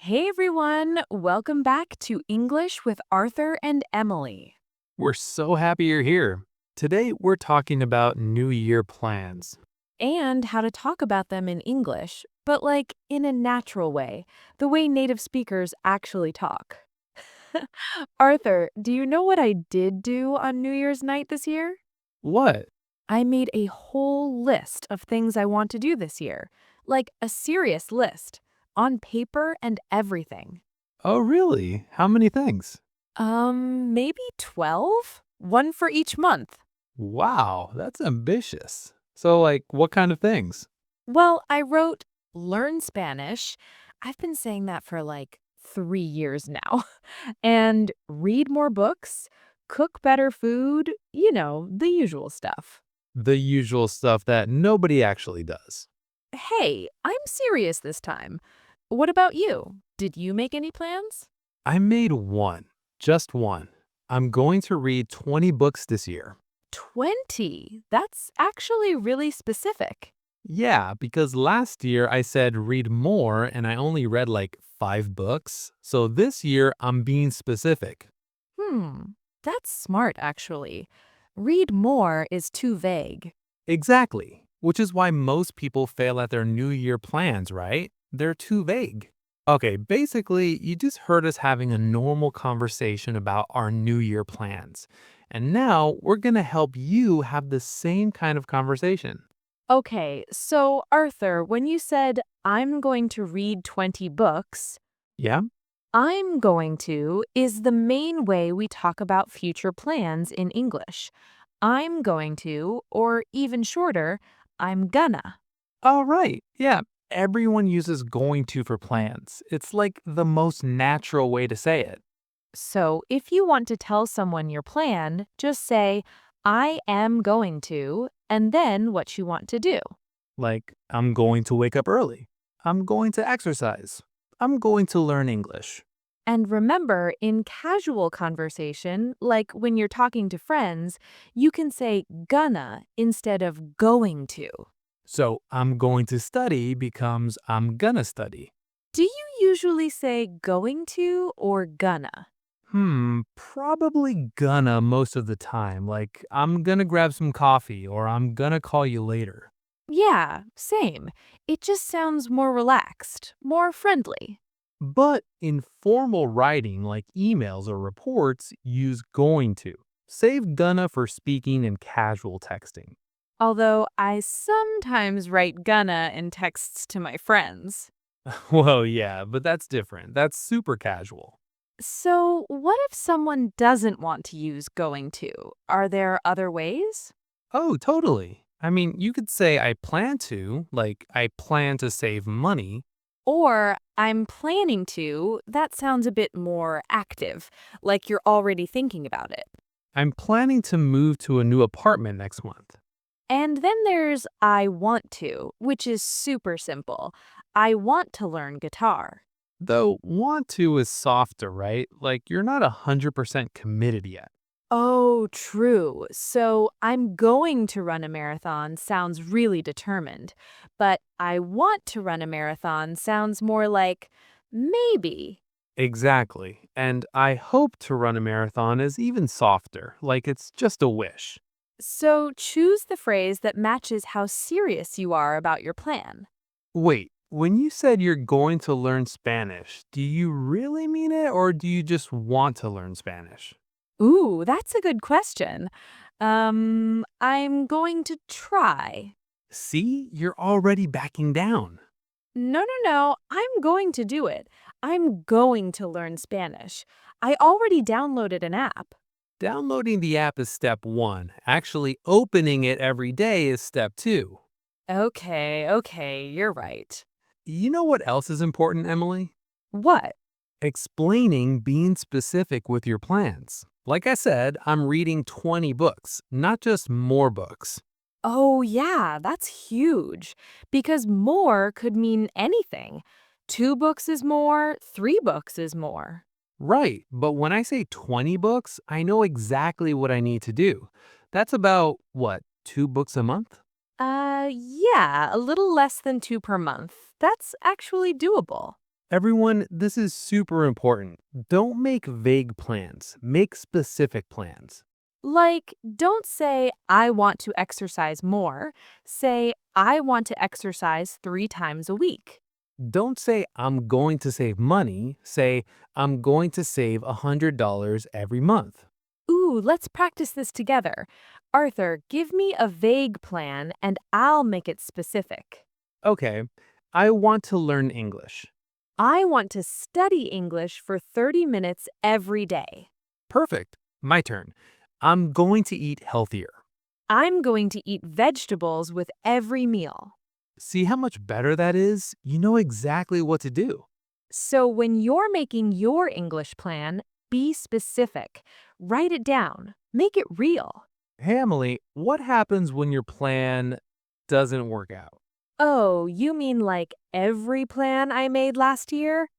Hey everyone, welcome back to English with Arthur and Emily. We're so happy you're here. Today, we're talking about New Year plans. And how to talk about them in English, but like in a natural way, the way native speakers actually talk. Arthur, do you know what I did do on New Year's night this year? What? I made a whole list of things I want to do this year, like a serious list, on paper and everything. Oh, really? How many things? Maybe 12? One for each month. Wow, that's ambitious. So, what kind of things? Well, I wrote learn Spanish. I've been saying that for like 3 years now. And read more books, cook better food, the usual stuff. The usual stuff that nobody actually does. Hey, I'm serious this time. What about you? Did you make any plans? I made one, just one. I'm going to read 20 books this year. 20. That's actually really specific. Yeah, because last year I said read more and I only read like 5 books. So this year I'm being specific. Hmm, that's smart actually. Read more is too vague. Exactly, which is why most people fail at their New Year plans, right? They're too vague. Okay, basically, you just heard us having a normal conversation about our New Year plans. And now we're going to help you have the same kind of conversation. Okay, so Arthur, when you said, I'm going to read 20 books, Yeah? I'm going to is the main way we talk about future plans in English. I'm going to, or even shorter, I'm gonna. All right. Yeah, everyone uses going to for plans. It's like the most natural way to say it. So if you want to tell someone your plan, just say, I am going to, and then what you want to do. Like, I'm going to wake up early. I'm going to exercise. I'm going to learn English. And remember, in casual conversation, like when you're talking to friends, you can say gonna instead of going to. So I'm going to study becomes I'm gonna study. Do you usually say going to or gonna? Probably gonna most of the time. Like I'm gonna grab some coffee or I'm gonna call you later. Yeah, same. It just sounds more relaxed, more friendly. But in formal writing like emails or reports, use going to. Save gonna for speaking and casual texting. Although I sometimes write gonna in texts to my friends. Whoa, yeah, but that's different. That's super casual. So, what if someone doesn't want to use going to? Are there other ways? Oh, totally. I mean, you could say I plan to, like I plan to save money. Or I'm planning to, that sounds a bit more active, like you're already thinking about it. I'm planning to move to a new apartment next month. And then there's I want to, which is super simple. I want to learn guitar. Though want to is softer, right? Like you're not 100% committed yet. Oh, true. So I'm going to run a marathon sounds really determined, but I want to run a marathon sounds more like maybe. Exactly. And I hope to run a marathon is even softer, like it's just a wish. So choose the phrase that matches how serious you are about your plan. Wait, when you said you're going to learn Spanish, do you really mean it or do you just want to learn Spanish? Ooh, that's a good question. I'm going to try. See, you're already backing down. No. I'm going to do it. I'm going to learn Spanish. I already downloaded an app. Downloading the app is step one. Actually, opening it every day is step two. Okay, you're right. You know what else is important, Emily? What? Explaining being specific with your plans. Like I said, I'm reading 20 books, not just more books. Oh, yeah, that's huge. Because more could mean anything. 2 books is more, 3 books is more. Right, but when I say 20 books, I know exactly what I need to do. That's about, what, 2 books a month? Yeah, a little less than 2 per month. That's actually doable. Everyone, this is super important. Don't make vague plans, make specific plans. Like, don't say, I want to exercise more. Say, I want to exercise 3 times a week. Don't say, I'm going to save money. Say, I'm going to save $100 every month. Ooh, let's practice this together. Arthur, give me a vague plan and I'll make it specific. Okay, I want to learn English. I want to study English for 30 minutes every day. Perfect. My turn. I'm going to eat healthier. I'm going to eat vegetables with every meal. See how much better that is? You know exactly what to do. So when you're making your English plan, be specific. Write it down. Make it real. Hey, Emily, what happens when your plan doesn't work out? Oh, you mean like every plan I made last year?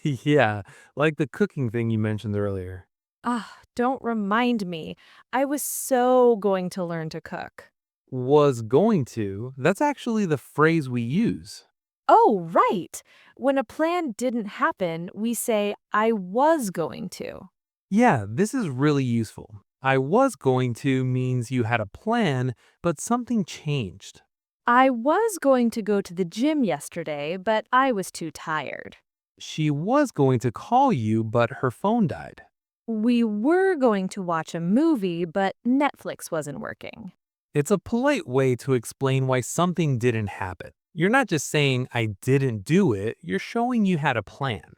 Yeah, like the cooking thing you mentioned earlier. Ah, don't remind me. I was so going to learn to cook. Was going to. That's actually the phrase we use. Oh, right. When a plan didn't happen, we say, I was going to. Yeah, this is really useful. I was going to means you had a plan, but something changed. I was going to go to the gym yesterday, but I was too tired. She was going to call you, but her phone died. We were going to watch a movie, but Netflix wasn't working. It's a polite way to explain why something didn't happen. You're not just saying, I didn't do it, you're showing you had a plan.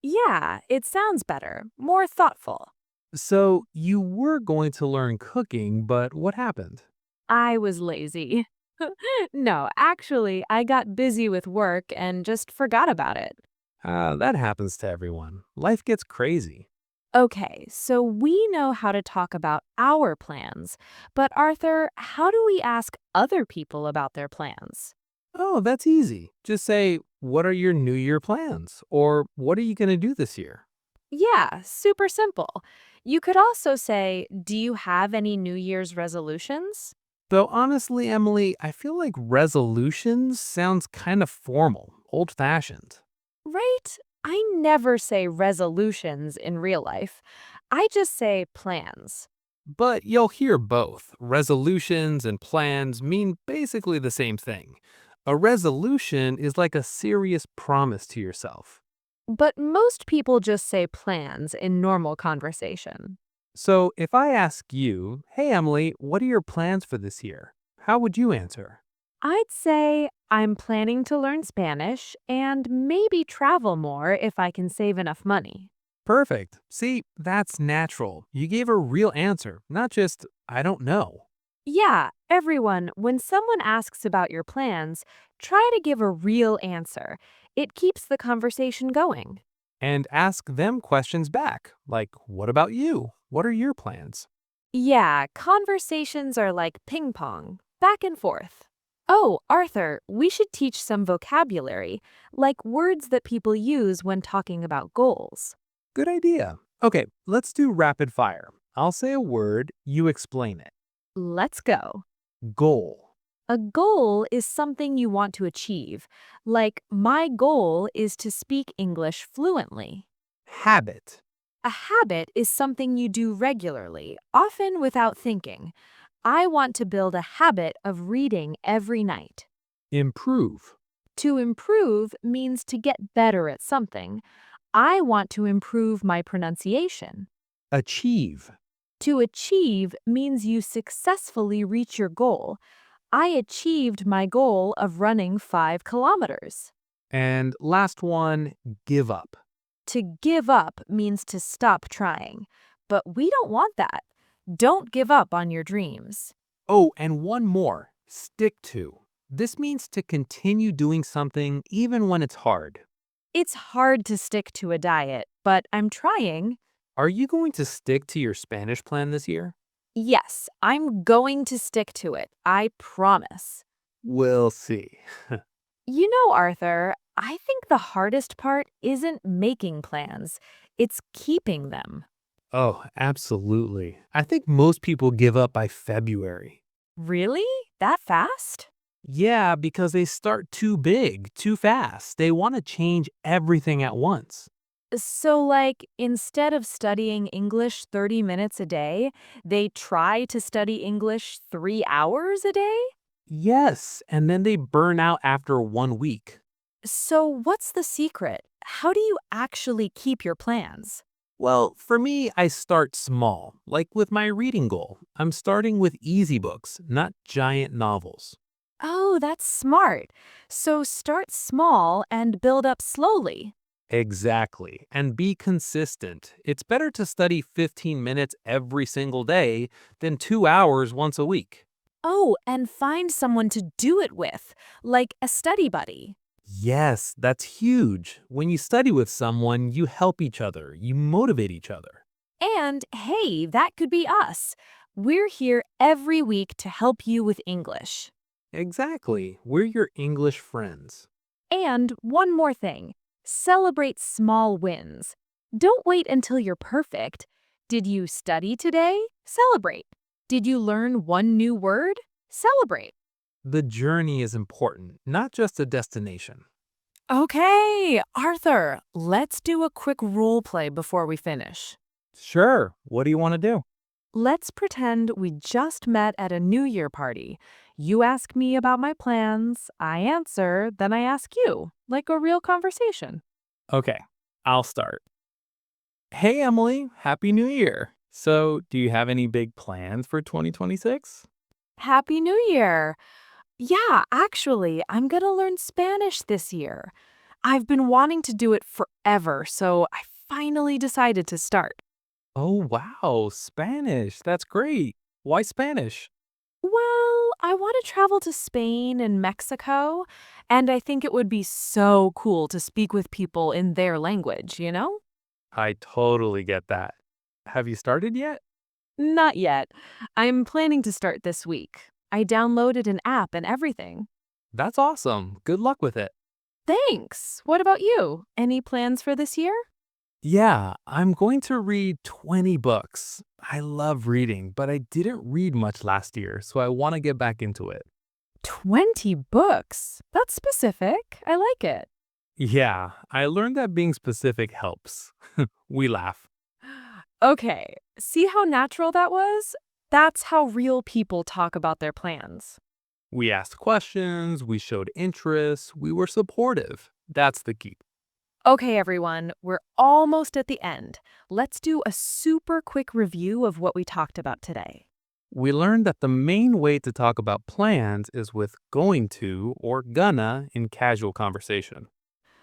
Yeah, it sounds better, more thoughtful. So, you were going to learn cooking, but what happened? I was lazy. No, actually, I got busy with work and just forgot about it. That happens to everyone. Life gets crazy. Okay, so we know how to talk about our plans, but Arthur, how do we ask other people about their plans? Oh, that's easy. Just say, what are your New Year plans? Or what are you going to do this year? Yeah, super simple. You could also say, do you have any New Year's resolutions? Though honestly, Emily, I feel like resolutions sounds kind of formal, old fashioned. Right? I never say resolutions in real life. I just say plans. But you'll hear both. Resolutions and plans mean basically the same thing. A resolution is like a serious promise to yourself. But most people just say plans in normal conversation. So if I ask you, hey Emily, what are your plans for this year? How would you answer? I'd say I'm planning to learn Spanish and maybe travel more if I can save enough money. Perfect. See, that's natural. You gave a real answer, not just, I don't know. Yeah, everyone, when someone asks about your plans, try to give a real answer. It keeps the conversation going. And ask them questions back, like, what about you? What are your plans? Yeah, conversations are like ping pong, back and forth. Oh, Arthur, we should teach some vocabulary, like words that people use when talking about goals. Good idea. Okay, let's do rapid fire. I'll say a word, you explain it. Let's go. Goal, A goal is something you want to achieve, like my goal is to speak English fluently. habit, A habit is something you do regularly, often without thinking. I want to build a habit of reading every night. improve, To improve means to get better at something. I want to improve my pronunciation. achieve. To achieve means you successfully reach your goal. I achieved my goal of running 5 kilometers. And last one, give up. To give up means to stop trying. But we don't want that. Don't give up on your dreams. Oh, and one more, stick to. This means to continue doing something even when it's hard. It's hard to stick to a diet, but I'm trying. Are you going to stick to your Spanish plan this year? Yes, I'm going to stick to it. I promise. We'll see. You know, Arthur, I think the hardest part isn't making plans, it's keeping them. Oh, absolutely. I think most people give up by February. Really? That fast? Yeah, because they start too big, too fast. They want to change everything at once. So, like, instead of studying English 30 minutes a day, they try to study English 3 hours a day? Yes, and then they burn out after 1 week. So, what's the secret? How do you actually keep your plans? Well, for me, I start small, like with my reading goal. I'm starting with easy books, not giant novels. Oh, that's smart. So, start small and build up slowly. Exactly. And be consistent. It's better to study 15 minutes every single day than 2 hours once a week. Oh, and find someone to do it with, like a study buddy. Yes, that's huge. When you study with someone, you help each other, you motivate each other. And hey, that could be us. We're here every week to help you with English. Exactly. We're your English friends. And one more thing, celebrate small wins. Don't wait until you're perfect. Did you study today? Celebrate. Did you learn one new word? Celebrate. The journey is important, not just a destination. Okay, Arthur, let's do a quick role play before we finish. Sure. What do you want to do? Let's pretend we just met at a New Year party. You ask me about my plans, I answer, then I ask you, like a real conversation. Okay, I'll start. Hey, Emily, Happy New Year. So, do you have any big plans for 2026? Happy New Year! Yeah, actually, I'm gonna learn Spanish this year. I've been wanting to do it forever, so I finally decided to start. Oh, wow, Spanish. That's great. Why Spanish? Well, I want to travel to Spain and Mexico, and I think it would be so cool to speak with people in their language, you know? I totally get that. Have you started yet? Not yet. I'm planning to start this week. I downloaded an app and everything. That's awesome. Good luck with it. Thanks. What about you? Any plans for this year? Yeah, I'm going to read 20 books. I love reading, but I didn't read much last year, so I want to get back into it. 20 books. That's specific. I like it. Yeah, I learned that being specific helps. We laugh. Okay, see how natural that was? That's how real people talk about their plans. We asked questions, we showed interest, we were supportive. That's the key. Okay, everyone, we're almost at the end. Let's do a super quick review of what we talked about today. We learned that the main way to talk about plans is with going to or gonna in casual conversation.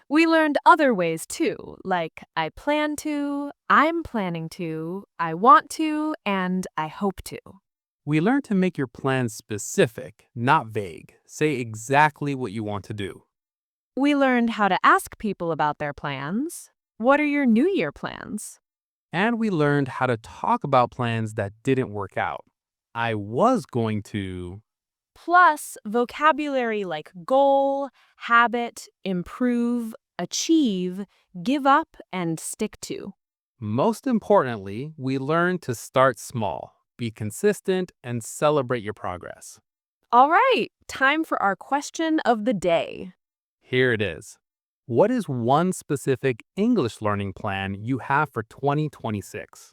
We learned other ways too, like I plan to, I'm planning to, I want to, and I hope to. We learned to make your plans specific, not vague. Say exactly what you want to do. We learned how to ask people about their plans. What are your New Year plans? And we learned how to talk about plans that didn't work out. I was going to. Plus, vocabulary like goal, habit, improve, achieve, give up, and stick to. Most importantly, we learned to start small, be consistent, and celebrate your progress. All right, time for our question of the day. Here it is. What is one specific English learning plan you have for 2026?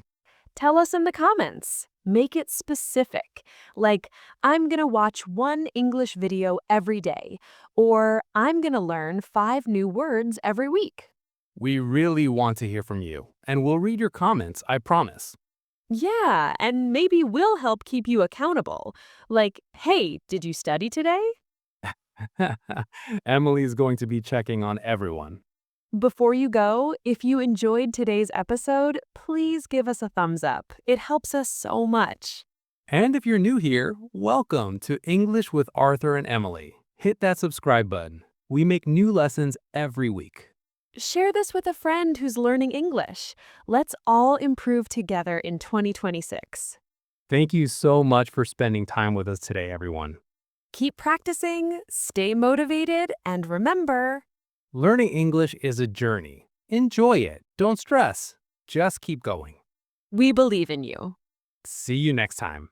Tell us in the comments. Make it specific. Like, I'm going to watch one English video every day, or I'm going to learn 5 new words every week. We really want to hear from you, and we'll read your comments, I promise. Yeah, and maybe we'll help keep you accountable. Like, hey, did you study today? Emily's going to be checking on everyone. Before you go, if you enjoyed today's episode, please give us a thumbs up. It helps us so much. And if you're new here, welcome to English with Arthur and Emily. Hit that subscribe button. We make new lessons every week. Share this with a friend who's learning English. Let's all improve together in 2026. Thank you so much for spending time with us today, everyone. Keep practicing, stay motivated, and remember, Learning English is a journey. Enjoy it. Don't stress. Just keep going. we believe in you. See you next time.